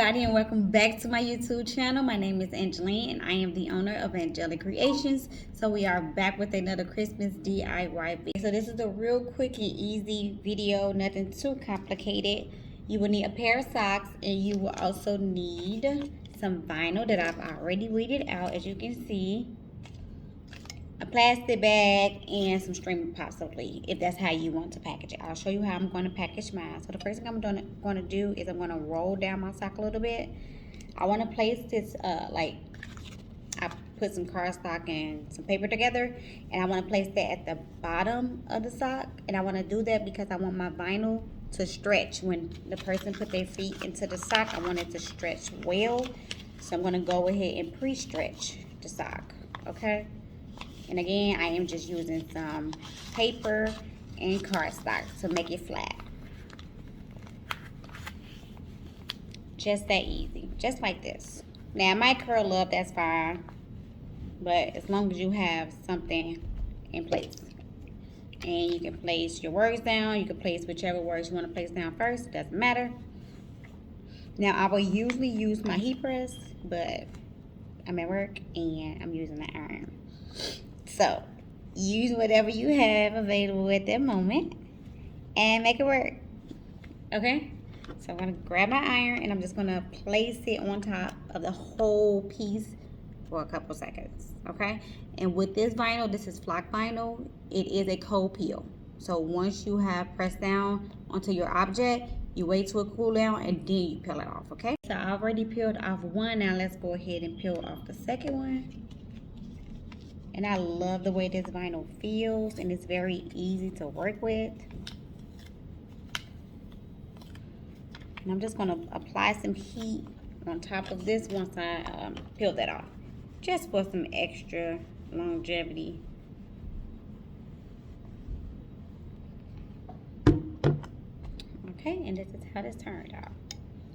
everybody, and welcome back to my YouTube channel. My name is Angeline and I am the owner of Angelic Creations. So we are back with another Christmas DIY video. So this is a real quick and easy video, nothing too complicated. You will need a pair of socks and you will also need some vinyl that I've already weeded out, as you can see, a plastic bag, and some streamer possibly, if that's how you want to package it. I'll show you how I'm going to package mine. So the first thing I'm going to do is I'm going to roll down my sock a little bit. I want to place this like I put some cardstock and some paper together, and I want to place that at the bottom of the sock. And I want to do that because I want my vinyl to stretch when the person put their feet into the sock. I want it to stretch well, so I'm going to go ahead and pre-stretch the sock. Okay. And again, I am just using some paper and cardstock to make it flat. Just that easy. Just like this. Now, it might curl up, that's fine. But as long as you have something in place. And you can place your words down. You can place whichever words you want to place down first. It doesn't matter. Now, I will usually use my heat press, but I'm at work and I'm using the iron. So, use whatever you have available at that moment and make it work. Okay? So, I'm going to grab my iron and I'm just going to place it on top of the whole piece for a couple seconds. Okay? And with this vinyl, this is flock vinyl, it is a cold peel. So, once you have pressed down onto your object, you wait till it cool down and then you peel it off. Okay? So, I already peeled off one. Now, let's go ahead and peel off the second one. And I love the way this vinyl feels, and it's very easy to work with. And I'm just going to apply some heat on top of this once I peel that off, just for some extra longevity. Okay, and this is how this turned out.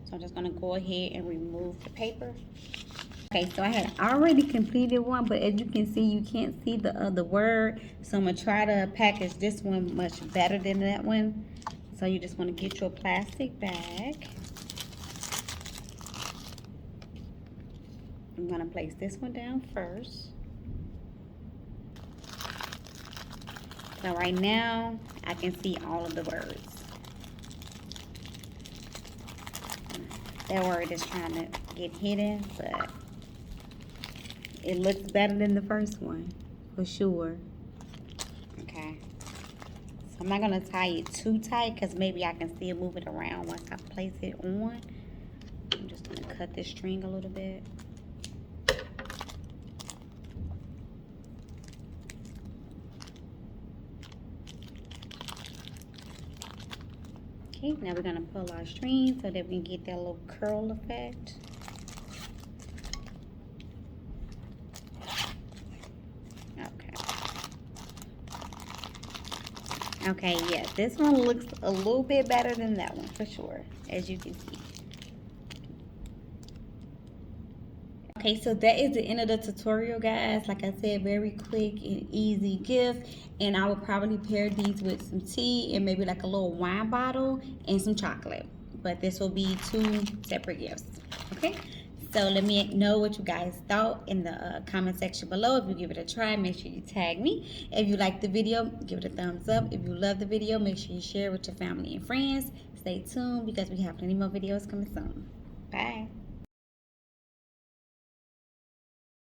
So I'm just going to go ahead and remove the paper. Okay, so I had already completed one, but as you can see, you can't see the other word. So I'm going to try to package this one much better than that one. So you just want to get your plastic bag. I'm going to place this one down first. So right now, I can see all of the words. That word is trying to get hidden, but it looks better than the first one, for sure. Okay. So I'm not going to tie it too tight because maybe I can still move it around once I place it on. I'm just going to cut this string a little bit. Okay, now we're going to pull our string so that we can get that little curl effect. Okay, yeah, this one looks a little bit better than that one for sure, as you can see. Okay, so that is the end of the tutorial, guys. Like I said, very quick and easy gift. And I will probably pair these with some tea and maybe like a little wine bottle and some chocolate. But this will be 2 separate gifts, okay? So let me know what you guys thought in the comment section below. If you give it a try, make sure you tag me. If you like the video, give it a thumbs up. If you love the video, make sure you share it with your family and friends. Stay tuned because we have plenty more videos coming soon. Bye.